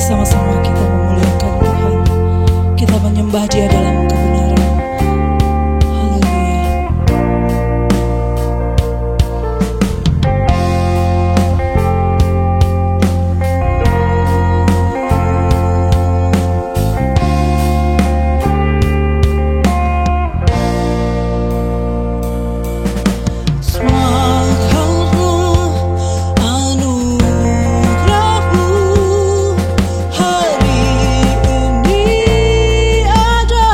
sama-sama kita memuliakan Tuhan. Kita menyembah Dia dalam kebenaran. Haleluya. Hari ini ada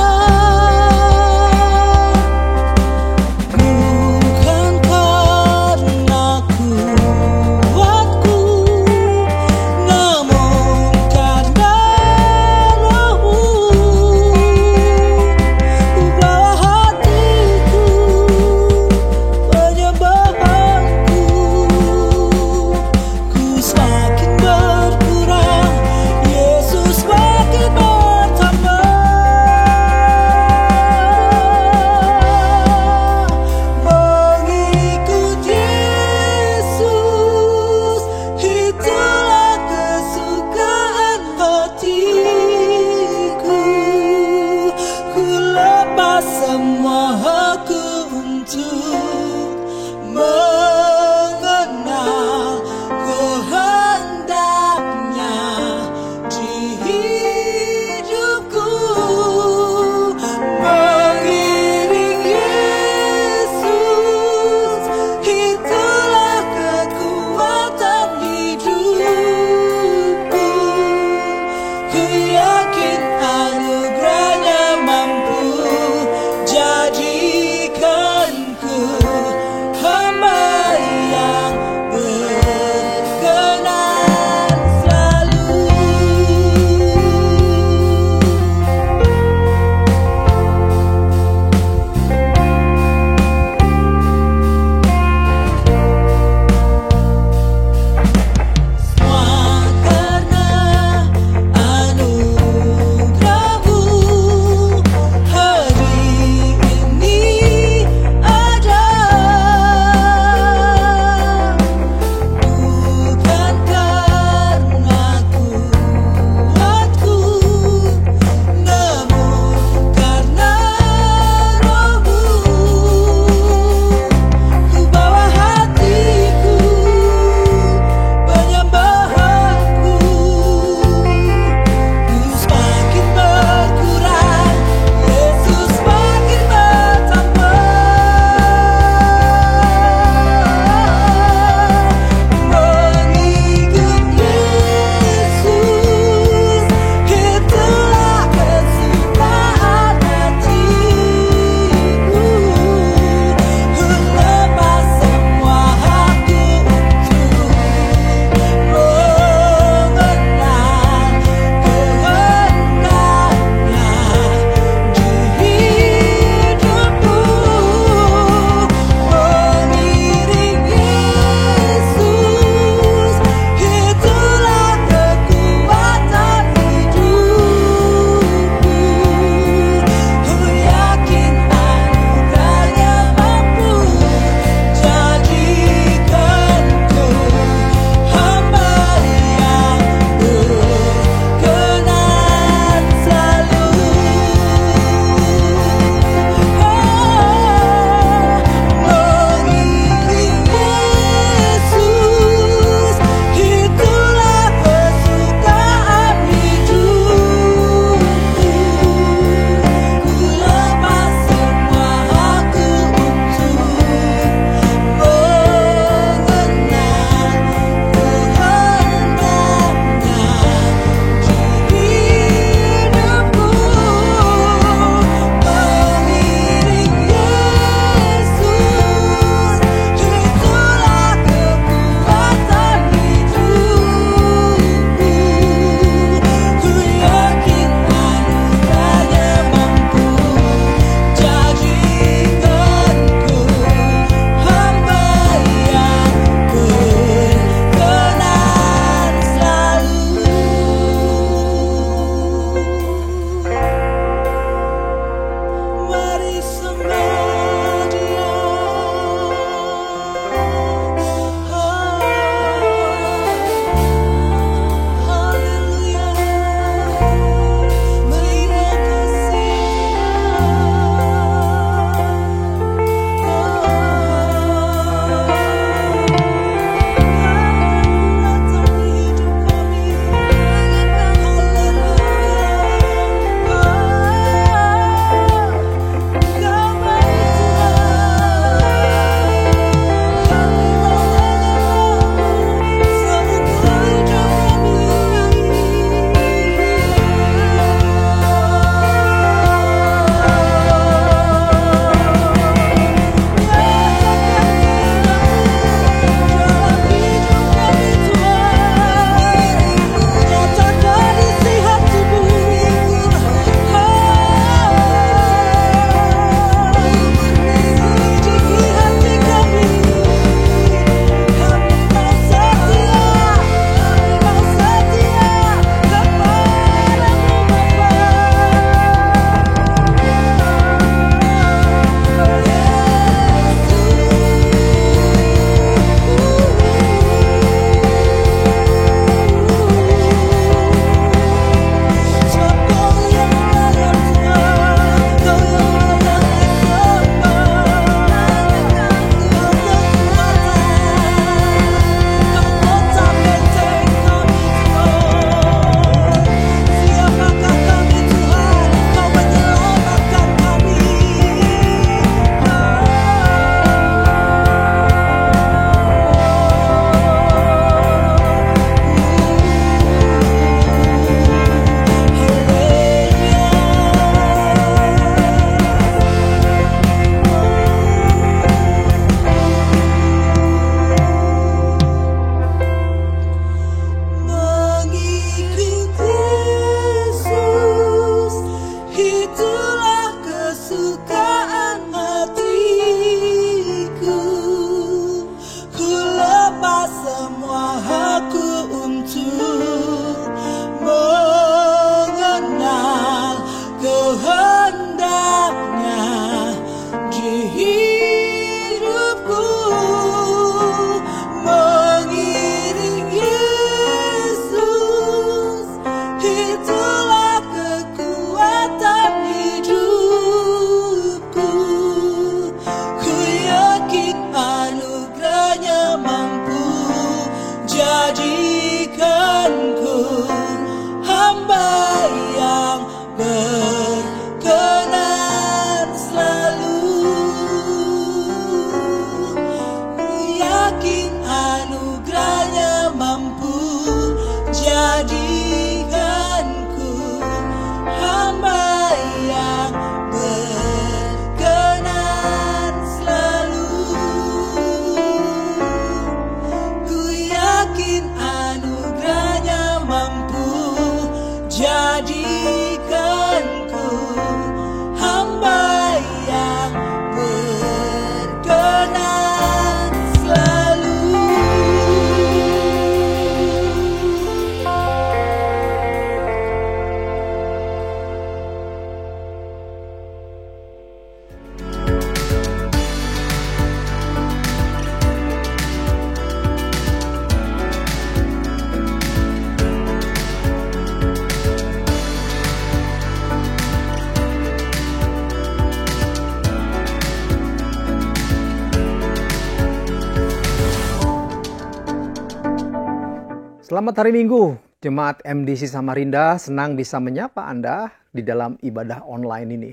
Selamat hari Minggu, Jemaat MDC Samarinda. Senang bisa menyapa Anda di dalam ibadah online ini.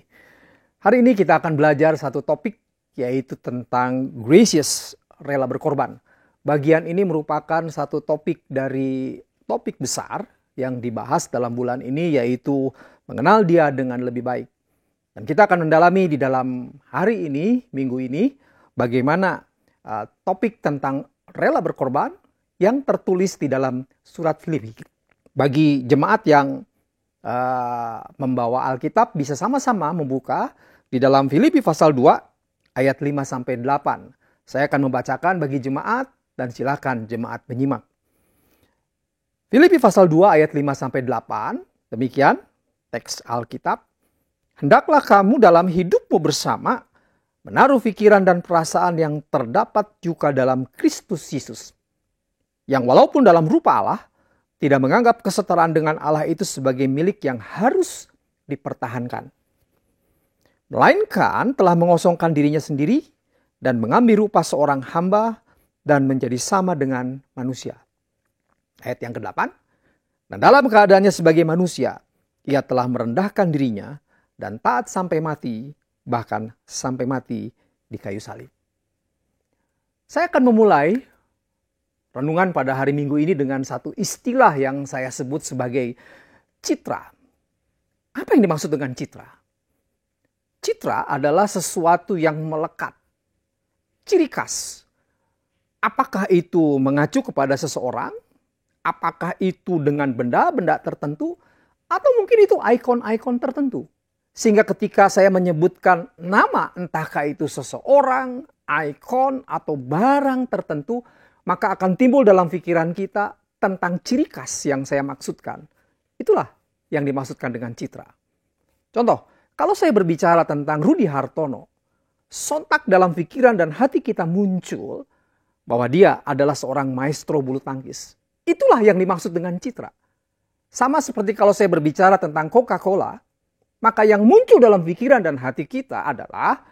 Hari ini kita akan belajar satu topik, yaitu tentang gracious, rela berkorban. Bagian ini merupakan satu topik dari topik besar yang dibahas dalam bulan ini, yaitu mengenal Dia dengan lebih baik. Dan kita akan mendalami di dalam hari ini, minggu ini, bagaimana topik tentang rela berkorban yang tertulis di dalam surat Filipi. Bagi jemaat yang membawa Alkitab, bisa sama-sama membuka di dalam Filipi pasal 2 ayat 5-8. Saya akan membacakan bagi jemaat dan silakan jemaat menyimak. Filipi pasal 2 ayat 5-8, demikian teks Alkitab. Hendaklah kamu dalam hidupmu bersama menaruh pikiran dan perasaan yang terdapat juga dalam Kristus Yesus, yang walaupun dalam rupa Allah, tidak menganggap kesetaraan dengan Allah itu sebagai milik yang harus dipertahankan. Melainkan telah mengosongkan dirinya sendiri dan mengambil rupa seorang hamba dan menjadi sama dengan manusia. Ayat yang ke-8. Dan dalam keadaannya sebagai manusia, ia telah merendahkan dirinya dan taat sampai mati, bahkan sampai mati di kayu salib. Saya akan memulai renungan pada hari Minggu ini dengan satu istilah yang saya sebut sebagai citra. Apa yang dimaksud dengan citra? Citra adalah sesuatu yang melekat, ciri khas. Apakah itu mengacu kepada seseorang? Apakah itu dengan benda-benda tertentu? Atau mungkin itu ikon-ikon tertentu? Sehingga ketika saya menyebutkan nama, entahkah itu seseorang, ikon, atau barang tertentu, maka akan timbul dalam pikiran kita tentang ciri khas yang saya maksudkan. Itulah yang dimaksudkan dengan citra. Contoh, kalau saya berbicara tentang Rudy Hartono, sontak dalam pikiran dan hati kita muncul bahwa dia adalah seorang maestro bulu tangkis. Itulah yang dimaksud dengan citra. Sama seperti kalau saya berbicara tentang Coca-Cola, maka yang muncul dalam pikiran dan hati kita adalah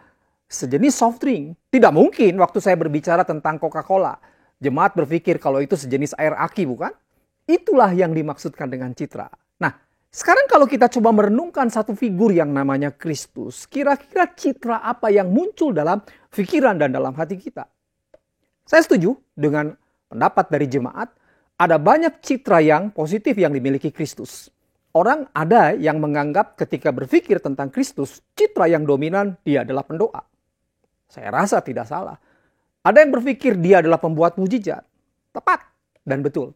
sejenis soft drink. Tidak mungkin waktu saya berbicara tentang Coca-Cola, jemaat berpikir kalau itu sejenis air aki, bukan? Itulah yang dimaksudkan dengan citra. Nah, sekarang kalau kita coba merenungkan satu figur yang namanya Kristus, kira-kira citra apa yang muncul dalam pikiran dan dalam hati kita? Saya setuju dengan pendapat dari jemaat, ada banyak citra yang positif yang dimiliki Kristus. Orang ada yang menganggap ketika berpikir tentang Kristus, citra yang dominan dia adalah pendoa. Saya rasa tidak salah. Ada yang berpikir dia adalah pembuat mujizat. Tepat dan betul.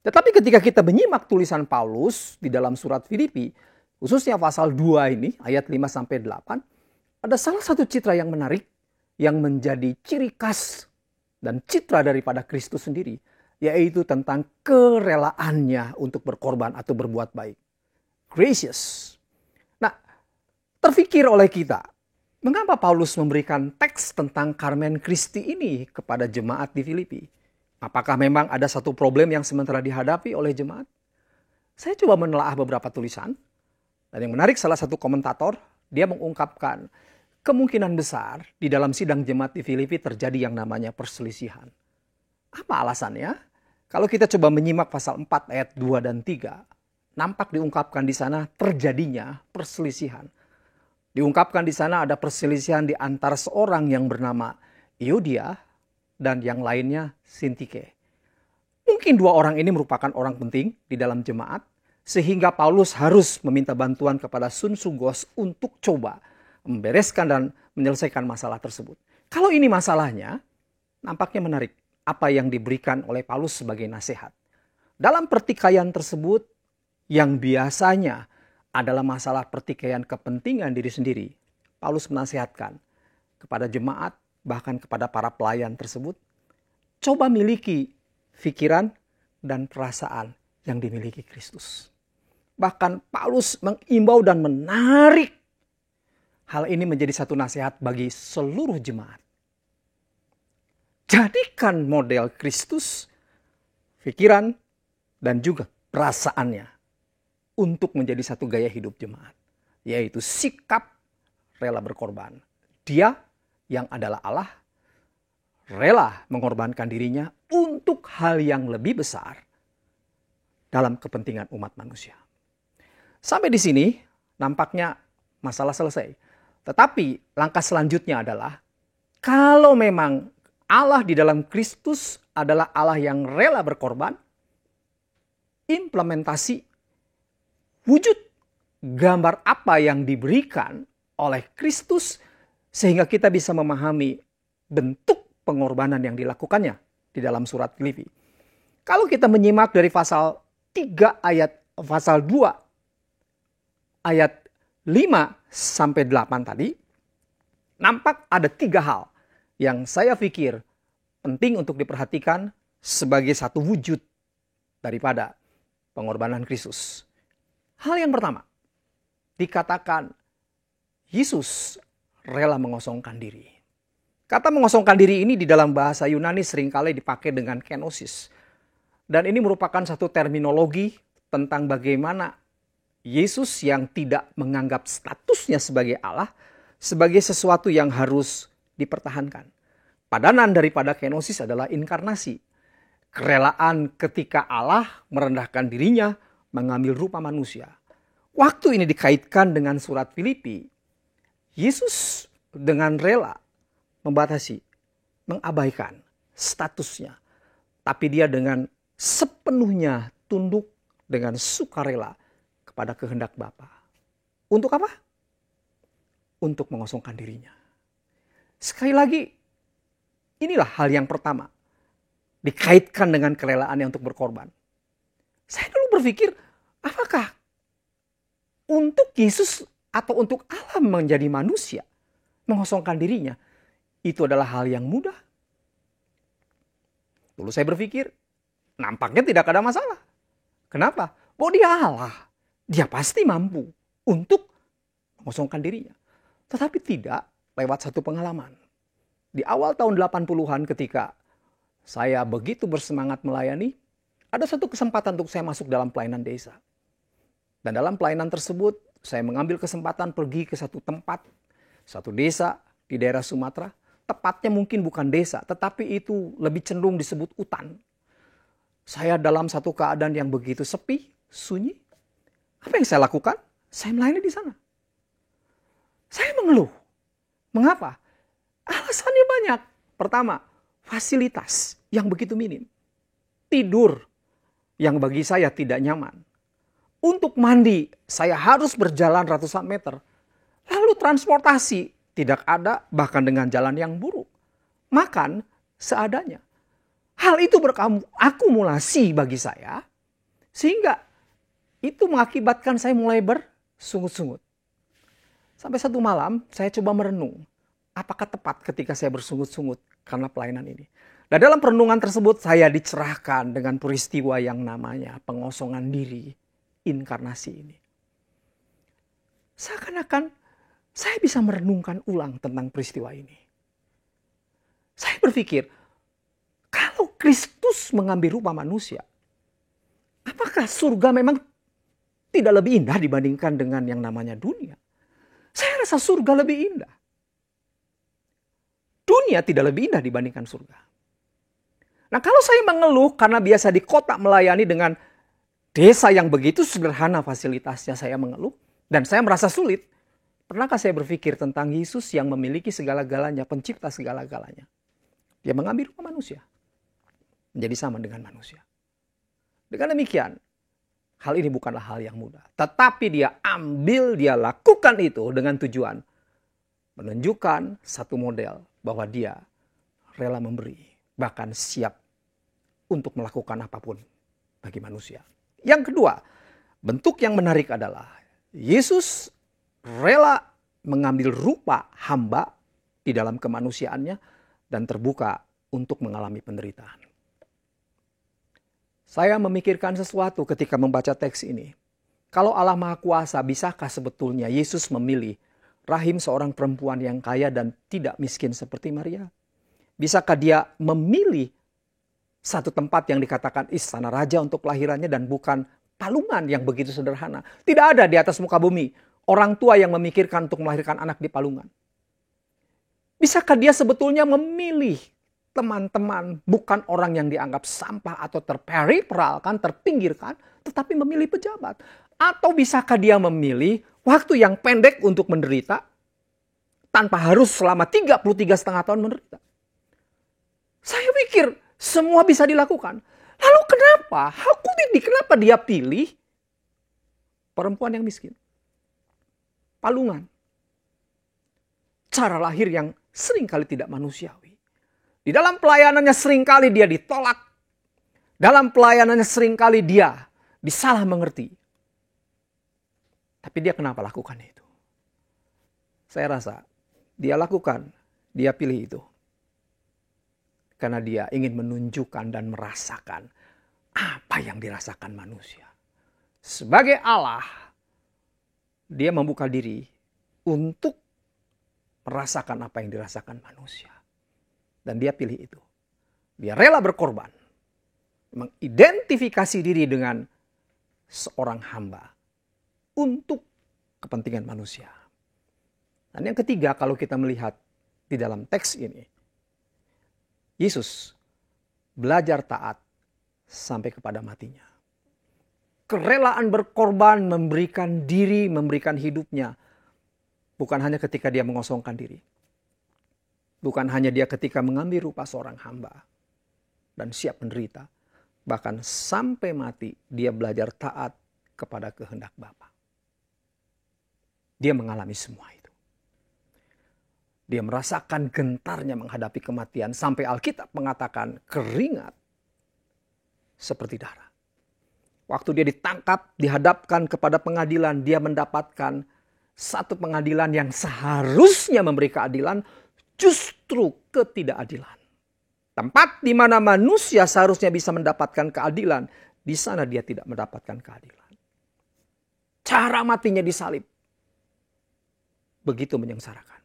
Tetapi ketika kita menyimak tulisan Paulus di dalam surat Filipi, khususnya pasal 2 ini, ayat 5-8, ada salah satu citra yang menarik yang menjadi ciri khas dan citra daripada Kristus sendiri, yaitu tentang kerelaannya untuk berkorban atau berbuat baik. Gracious. Nah, terfikir oleh kita, mengapa Paulus memberikan teks tentang Carmen Christi ini kepada jemaat di Filipi? Apakah memang ada satu problem yang sementara dihadapi oleh jemaat? Saya coba menelaah beberapa tulisan. Dan yang menarik, salah satu komentator, dia mengungkapkan kemungkinan besar di dalam sidang jemaat di Filipi terjadi yang namanya perselisihan. Apa alasannya? Kalau kita coba menyimak pasal 4 ayat 2 dan 3, nampak diungkapkan di sana terjadinya perselisihan. Diungkapkan di sana ada perselisihan di antara seorang yang bernama Euodia dan yang lainnya Sintike. Mungkin dua orang ini merupakan orang penting di dalam jemaat, sehingga Paulus harus meminta bantuan kepada Sun Sugos untuk coba membereskan dan menyelesaikan masalah tersebut. Kalau ini masalahnya, nampaknya menarik apa yang diberikan oleh Paulus sebagai nasihat. Dalam pertikaian tersebut yang biasanya adalah masalah pertikaian kepentingan diri sendiri, Paulus menasihatkan kepada jemaat, bahkan kepada para pelayan tersebut, coba miliki pikiran dan perasaan yang dimiliki Kristus. Bahkan Paulus mengimbau dan menarik hal ini menjadi satu nasihat bagi seluruh jemaat. Jadikan model Kristus, pikiran, dan juga perasaannya untuk menjadi satu gaya hidup jemaat, yaitu sikap rela berkorban. Dia yang adalah Allah, rela mengorbankan dirinya untuk hal yang lebih besar, dalam kepentingan umat manusia. Sampai di sini nampaknya masalah selesai. Tetapi langkah selanjutnya adalah kalau memang Allah di dalam Kristus adalah Allah yang rela berkorban, implementasi wujud gambar apa yang diberikan oleh Kristus sehingga kita bisa memahami bentuk pengorbanan yang dilakukannya di dalam surat Filipi. Kalau kita menyimak dari pasal 2 ayat 5 sampai 8 tadi, nampak ada 3 hal yang saya pikir penting untuk diperhatikan sebagai satu wujud daripada pengorbanan Kristus. Hal yang pertama, dikatakan Yesus rela mengosongkan diri. Kata mengosongkan diri ini di dalam bahasa Yunani seringkali dipakai dengan kenosis. Dan ini merupakan satu terminologi tentang bagaimana Yesus yang tidak menganggap statusnya sebagai Allah sebagai sesuatu yang harus dipertahankan. Padanan daripada kenosis adalah inkarnasi. Kerelaan ketika Allah merendahkan dirinya mengambil rupa manusia. Waktu ini dikaitkan dengan surat Filipi, Yesus dengan rela membatasi, mengabaikan statusnya. Tapi dia dengan sepenuhnya tunduk dengan sukarela kepada kehendak Bapa. Untuk apa? Untuk mengosongkan dirinya. Sekali lagi, inilah hal yang pertama. Dikaitkan dengan kerelaannya untuk berkorban. Saya dulu berpikir, apakah untuk Yesus atau untuk Allah menjadi manusia, mengosongkan dirinya, itu adalah hal yang mudah? Dulu saya berpikir, nampaknya tidak ada masalah. Kenapa? Oh, dia Allah. Dia pasti mampu untuk mengosongkan dirinya. Tetapi tidak lewat satu pengalaman. Di awal tahun 80-an ketika saya begitu bersemangat melayani, ada satu kesempatan untuk saya masuk dalam pelayanan desa. Dan dalam pelayanan tersebut, saya mengambil kesempatan pergi ke satu tempat, satu desa di daerah Sumatera. Tepatnya mungkin bukan desa, tetapi itu lebih cenderung disebut hutan. Saya dalam satu keadaan yang begitu sepi, sunyi. Apa yang saya lakukan? Saya melayani di sana. Saya mengeluh. Mengapa? Alasannya banyak. Pertama, fasilitas yang begitu minim. Tidur yang bagi saya tidak nyaman. Untuk mandi, saya harus berjalan ratusan meter. Lalu transportasi tidak ada, bahkan dengan jalan yang buruk. Makan seadanya. Hal itu berakumulasi bagi saya, sehingga itu mengakibatkan saya mulai bersungut-sungut. Sampai satu malam, saya coba merenung. Apakah tepat ketika saya bersungut-sungut karena pelayanan ini? Dan dalam perenungan tersebut, saya dicerahkan dengan peristiwa yang namanya pengosongan diri, inkarnasi ini. Seakan-akan saya bisa merenungkan ulang tentang peristiwa ini. Saya berpikir, kalau Kristus mengambil rupa manusia, apakah surga memang tidak lebih indah dibandingkan dengan yang namanya dunia? Saya rasa surga lebih indah. Dunia tidak lebih indah dibandingkan surga. Nah, kalau saya mengeluh karena biasa di kota melayani dengan desa yang begitu sederhana fasilitasnya, saya mengeluh dan saya merasa sulit. Pernahkah saya berpikir tentang Yesus yang memiliki segala-galanya, pencipta segala-galanya? Dia mengambil rupa manusia, menjadi sama dengan manusia. Dengan demikian, hal ini bukanlah hal yang mudah. Tetapi dia lakukan itu dengan tujuan menunjukkan satu model bahwa dia rela memberi, bahkan siap untuk melakukan apapun bagi manusia. Yang kedua, bentuk yang menarik adalah Yesus rela mengambil rupa hamba di dalam kemanusiaannya dan terbuka untuk mengalami penderitaan. Saya memikirkan sesuatu ketika membaca teks ini. Kalau Allah Maha Kuasa, bisakah sebetulnya Yesus memilih rahim seorang perempuan yang kaya dan tidak miskin seperti Maria? Bisakah dia memilih satu tempat yang dikatakan istana raja untuk kelahirannya dan bukan palungan yang begitu sederhana? Tidak ada di atas muka bumi orang tua yang memikirkan untuk melahirkan anak di palungan. Bisakah dia sebetulnya memilih teman-teman bukan orang yang dianggap sampah atau terperiferalkan, terpinggirkan, tetapi memilih pejabat? Atau bisakah dia memilih waktu yang pendek untuk menderita tanpa harus selama 33,5 tahun menderita? Saya pikir semua bisa dilakukan. Lalu kenapa? Kenapa dia pilih perempuan yang miskin? Palungan. Cara lahir yang seringkali tidak manusiawi. Di dalam pelayanannya seringkali dia ditolak. Dalam pelayanannya seringkali dia disalah mengerti. Tapi dia kenapa lakukan itu? Saya rasa dia lakukan, dia pilih itu. Karena dia ingin menunjukkan dan merasakan apa yang dirasakan manusia. Sebagai Allah, dia membuka diri untuk merasakan apa yang dirasakan manusia. Dan dia pilih itu. Dia rela berkorban. Mengidentifikasi diri dengan seorang hamba untuk kepentingan manusia. Dan yang ketiga, kalau kita melihat di dalam teks ini, Yesus belajar taat sampai kepada matinya. Kerelaan berkorban, memberikan diri, memberikan hidupnya. Bukan hanya ketika dia mengosongkan diri. Bukan hanya dia ketika mengambil rupa seorang hamba dan siap menderita. Bahkan sampai mati dia belajar taat kepada kehendak Bapa. Dia mengalami semua itu. Dia merasakan gentarnya menghadapi kematian sampai Alkitab mengatakan keringat seperti darah. Waktu dia ditangkap, dihadapkan kepada pengadilan, dia mendapatkan satu pengadilan yang seharusnya memberi keadilan, justru ketidakadilan. Tempat di mana manusia seharusnya bisa mendapatkan keadilan, di sana dia tidak mendapatkan keadilan. Cara matinya disalib begitu menyengsarakan.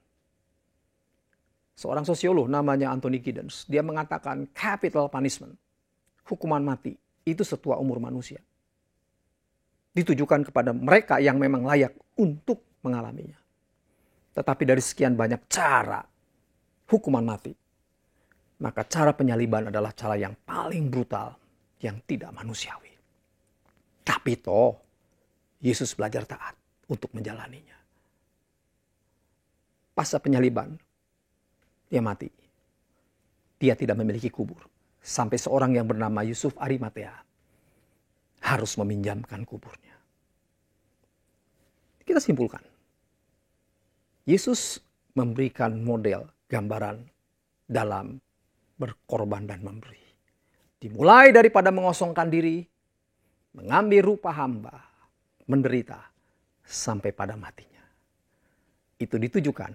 Seorang sosiolog namanya Anthony Giddens, dia mengatakan capital punishment, hukuman mati, itu setua umur manusia. Ditujukan kepada mereka yang memang layak untuk mengalaminya. Tetapi dari sekian banyak cara hukuman mati, maka cara penyaliban adalah cara yang paling brutal, yang tidak manusiawi. Tapi toh, Yesus belajar taat untuk menjalaninya. Pasca penyaliban, dia mati. Dia tidak memiliki kubur. Sampai seorang yang bernama Yusuf Arimatea harus meminjamkan kuburnya. Kita simpulkan. Yesus memberikan model gambaran dalam berkorban dan memberi. Dimulai daripada mengosongkan diri, mengambil rupa hamba, menderita, sampai pada matinya. Itu ditujukan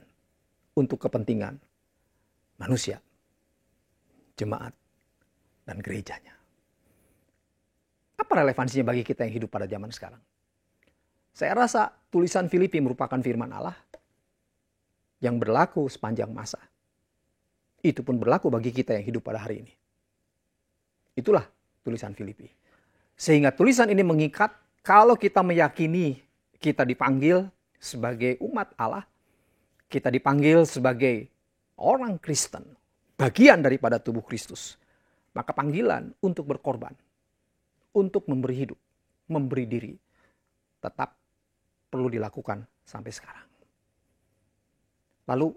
untuk kepentingan manusia, jemaat, dan gerejanya. Apa relevansinya bagi kita yang hidup pada zaman sekarang? Saya rasa tulisan Filipi merupakan firman Allah yang berlaku sepanjang masa. Itu pun berlaku bagi kita yang hidup pada hari ini. Itulah tulisan Filipi. Sehingga tulisan ini mengikat kalau kita meyakini kita dipanggil sebagai umat Allah, kita dipanggil sebagai orang Kristen, bagian daripada tubuh Kristus. Maka panggilan untuk berkorban, untuk memberi hidup, memberi diri, tetap perlu dilakukan sampai sekarang. Lalu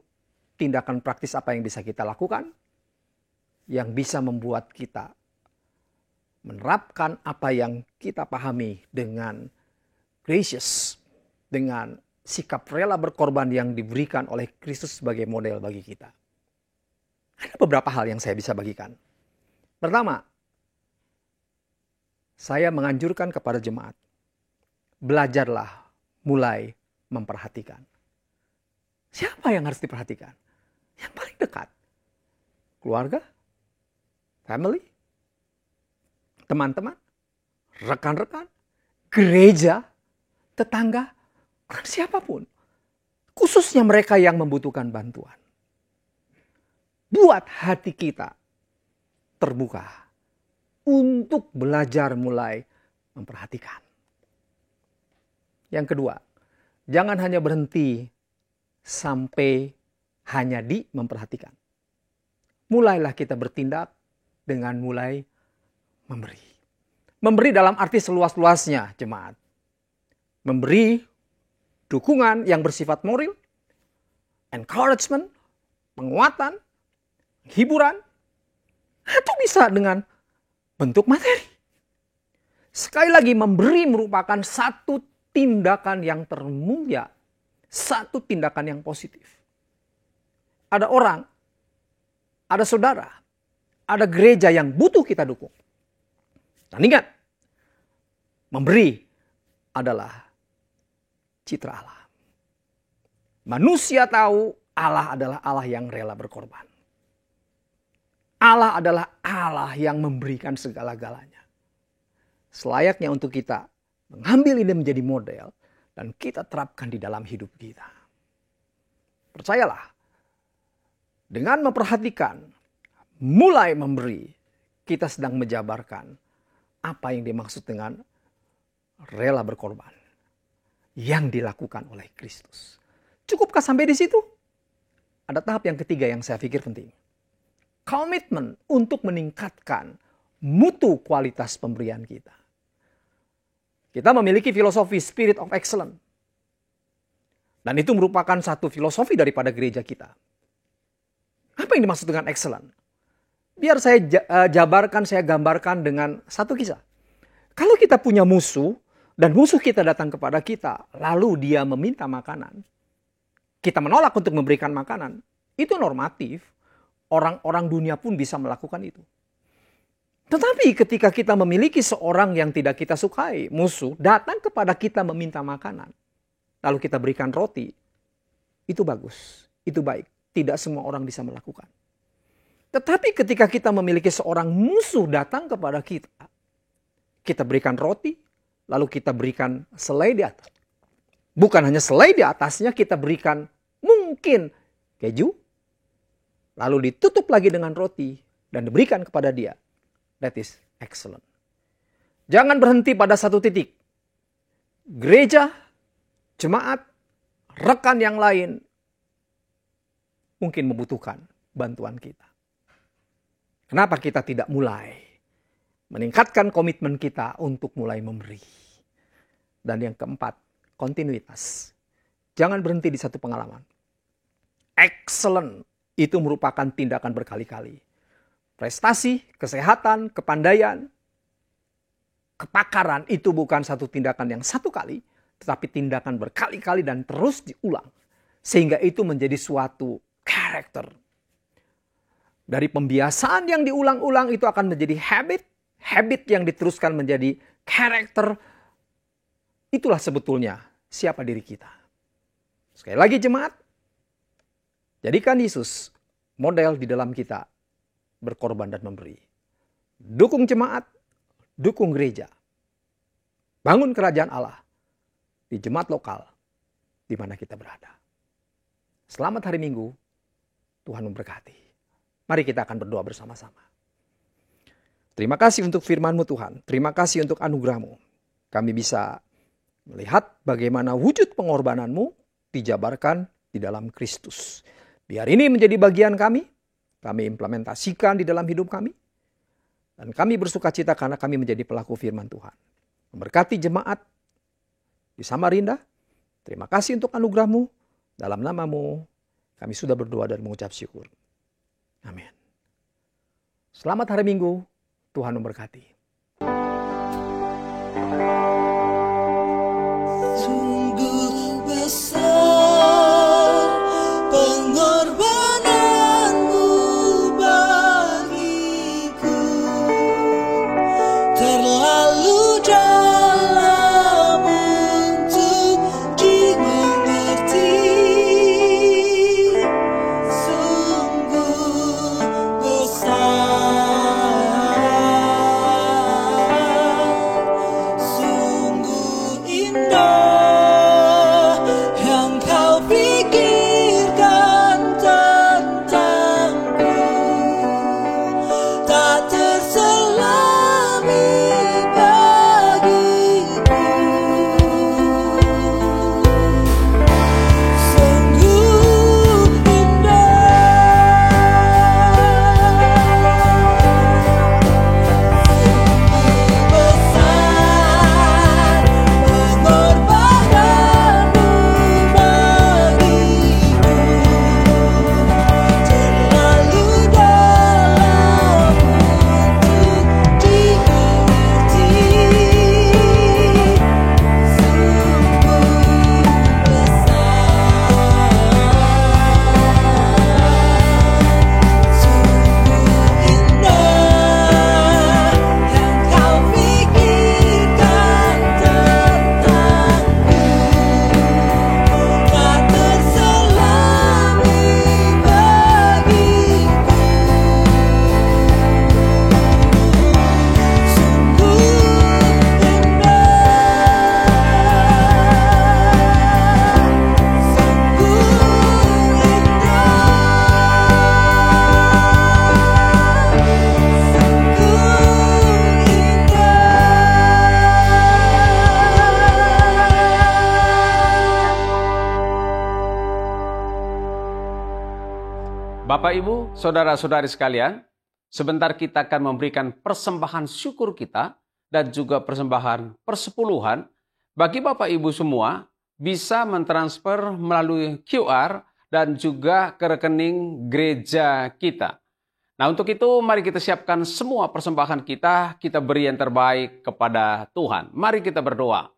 tindakan praktis apa yang bisa kita lakukan? Yang bisa membuat kita menerapkan apa yang kita pahami dengan gracious, dengan sikap rela berkorban yang diberikan oleh Kristus sebagai model bagi kita. Ada beberapa hal yang saya bisa bagikan. Pertama, saya menganjurkan kepada jemaat, belajarlah mulai memperhatikan. Siapa yang harus diperhatikan? Yang paling dekat. Keluarga, family, teman-teman, rekan-rekan, gereja, tetangga, siapapun. Khususnya mereka yang membutuhkan bantuan. Buat hati kita terbuka untuk belajar mulai memperhatikan. Yang kedua, jangan hanya berhenti sampai hanya di memperhatikan. Mulailah kita bertindak dengan mulai memberi. Memberi dalam arti seluas-luasnya, jemaat. Memberi dukungan yang bersifat moral, encouragement, penguatan, hiburan, atau bisa dengan bentuk materi. Sekali lagi, memberi merupakan satu tindakan yang termulia, satu tindakan yang positif. Ada orang, ada saudara, ada gereja yang butuh kita dukung. Dan ingat, memberi adalah citra Allah. Manusia tahu Allah adalah Allah yang rela berkorban. Allah adalah Allah yang memberikan segala-galanya. Selayaknya untuk kita mengambil ini menjadi model dan kita terapkan di dalam hidup kita. Percayalah, dengan memperhatikan, mulai memberi, kita sedang menjabarkan apa yang dimaksud dengan rela berkorban yang dilakukan oleh Kristus. Cukupkah sampai di situ? Ada tahap yang ketiga yang saya pikir penting. Komitmen untuk meningkatkan mutu kualitas pemberian kita. Kita memiliki filosofi Spirit of Excellence. Dan itu merupakan satu filosofi daripada gereja kita. Apa yang dimaksud dengan excellent? Biar saya jabarkan, saya gambarkan dengan satu kisah. Kalau kita punya musuh, dan musuh kita datang kepada kita, lalu dia meminta makanan. Kita menolak untuk memberikan makanan. Itu normatif. Orang-orang dunia pun bisa melakukan itu. Tetapi ketika kita memiliki seorang yang tidak kita sukai, musuh, datang kepada kita meminta makanan. Lalu kita berikan roti. Itu bagus. Itu baik. Tidak semua orang bisa melakukan. Tetapi ketika kita memiliki seorang musuh datang kepada kita, kita berikan roti, lalu kita berikan selai di atas. Bukan hanya selai di atasnya, kita berikan mungkin keju, lalu ditutup lagi dengan roti, dan diberikan kepada dia. That is excellent. Jangan berhenti pada satu titik. Gereja, jemaat, rekan yang lain, mungkin membutuhkan bantuan kita. Kenapa kita tidak mulai meningkatkan komitmen kita untuk mulai memberi? Dan yang keempat, kontinuitas. Jangan berhenti di satu pengalaman. Excellent itu merupakan tindakan berkali-kali. Prestasi, kesehatan, kepandaian, kepakaran itu bukan satu tindakan yang satu kali, tetapi tindakan berkali-kali dan terus diulang. Sehingga itu menjadi suatu karakter. Dari pembiasaan yang diulang-ulang itu akan menjadi habit. Habit yang diteruskan menjadi karakter. Itulah sebetulnya siapa diri kita. Sekali lagi jemaat. Jadikan Yesus model di dalam kita berkorban dan memberi. Dukung jemaat, dukung gereja. Bangun kerajaan Allah di jemaat lokal di mana kita berada. Selamat hari Minggu. Tuhan memberkati. Mari kita akan berdoa bersama-sama. Terima kasih untuk firman-Mu Tuhan. Terima kasih untuk anugerah-Mu. Kami bisa melihat bagaimana wujud pengorbanan-Mu dijabarkan di dalam Kristus. Biar ini menjadi bagian kami implementasikan di dalam hidup kami. Dan kami bersuka cita karena kami menjadi pelaku firman Tuhan. Memberkati jemaat di Samarinda. Terima kasih untuk anugerah-Mu. Dalam nama-Mu kami sudah berdoa dan mengucap syukur. Amin. Selamat hari Minggu. Tuhan memberkati. Sungguh besar pengorbananmu bagiku, terlalu dalam untuk dimengerti. Sungguh besar Bapak, Ibu, saudara-saudari sekalian, sebentar kita akan memberikan persembahan syukur kita dan juga persembahan persepuluhan. Bagi Bapak Ibu semua, bisa mentransfer melalui QR dan juga ke rekening gereja kita. Nah, untuk itu mari kita siapkan semua persembahan kita beri yang terbaik kepada Tuhan. Mari kita berdoa.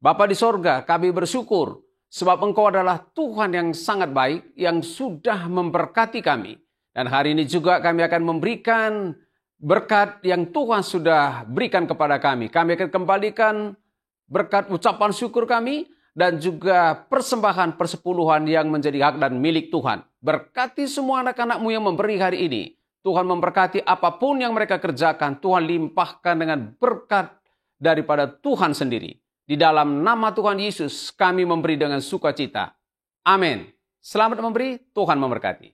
Bapa di sorga, kami bersyukur sebab Engkau adalah Tuhan yang sangat baik, yang sudah memberkati kami. Dan hari ini juga kami akan memberikan berkat yang Tuhan sudah berikan kepada kami. Kami akan kembalikan berkat ucapan syukur kami dan juga persembahan persepuluhan yang menjadi hak dan milik Tuhan. Berkati semua anak-anak-Mu yang memberi hari ini. Tuhan memberkati apapun yang mereka kerjakan. Tuhan limpahkan dengan berkat daripada Tuhan sendiri. Di dalam nama Tuhan Yesus kami memberi dengan sukacita. Amin. Selamat memberi, Tuhan memberkati.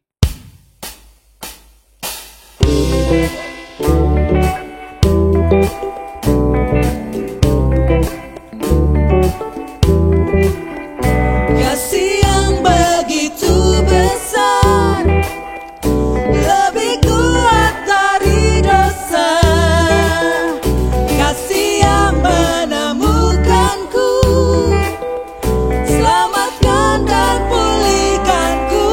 Kasih yang begitu besar, lebih kuat dari dosa. Kasih yang menemukanku, selamatkan dan pulihkanku.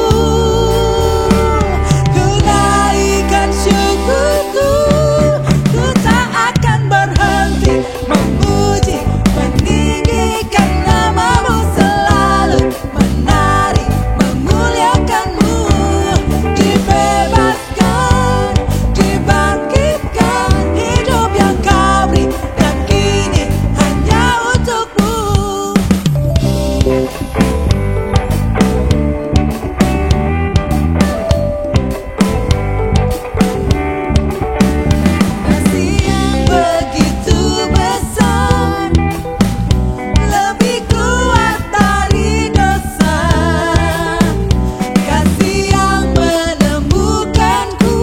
Ku naikkan syukurku, ku tak akan berhenti memuji, meninggikan namamu selalu, menari, memuliakanmu. Dibebaskan, dibangkitkan, hidup yang kau beri, dan kini hanya untukmu. Kasih yang begitu besar, lebih kuat dari dosa. Kasih yang menemukanku,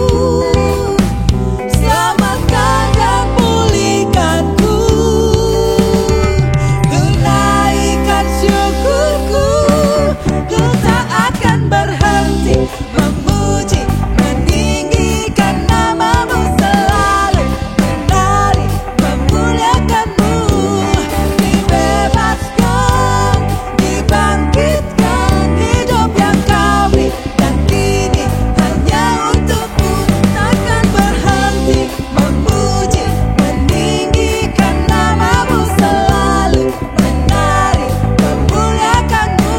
selamatkan dan pulihkanku. Ku naikkan syukurku, ku tak akan berhenti memuji, meninggikan namamu selalu, menari, memuliakanmu. Dibebaskan, dibangkitkan, hidup yang kau beri, dan kini hanya untukmu. Takkan berhenti memuji, meninggikan namamu selalu, menari, memuliakanmu.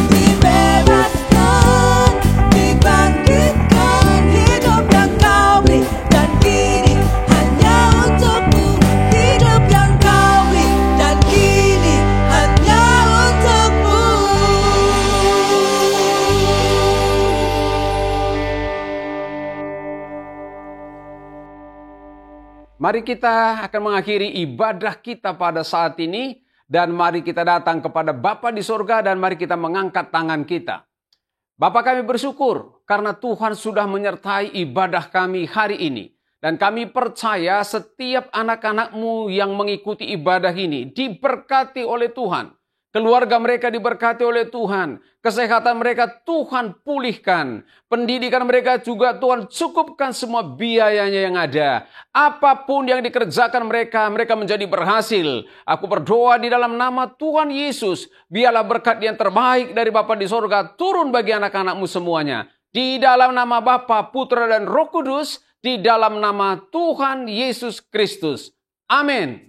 Dibebaskan, dibangkitkan, hidup yang kau beri, dan kini hanya untukmu. Hidup yang kau beri, dan kini hanya untukmu. Mari kita akan mengakhiri ibadah kita pada saat ini. Dan mari kita datang kepada Bapa di sorga dan mari kita mengangkat tangan kita. Bapa, kami bersyukur karena Tuhan sudah menyertai ibadah kami hari ini. Dan kami percaya setiap anak-anak-Mu yang mengikuti ibadah ini diberkati oleh Tuhan. Keluarga mereka diberkati oleh Tuhan. Kesehatan mereka Tuhan pulihkan. Pendidikan mereka juga Tuhan cukupkan semua biayanya yang ada. Apapun yang dikerjakan mereka menjadi berhasil. Aku berdoa di dalam nama Tuhan Yesus. Biarlah berkat yang terbaik dari Bapa di sorga turun bagi anak-anak-Mu semuanya. Di dalam nama Bapa, Putra dan Roh Kudus. Di dalam nama Tuhan Yesus Kristus. Amin.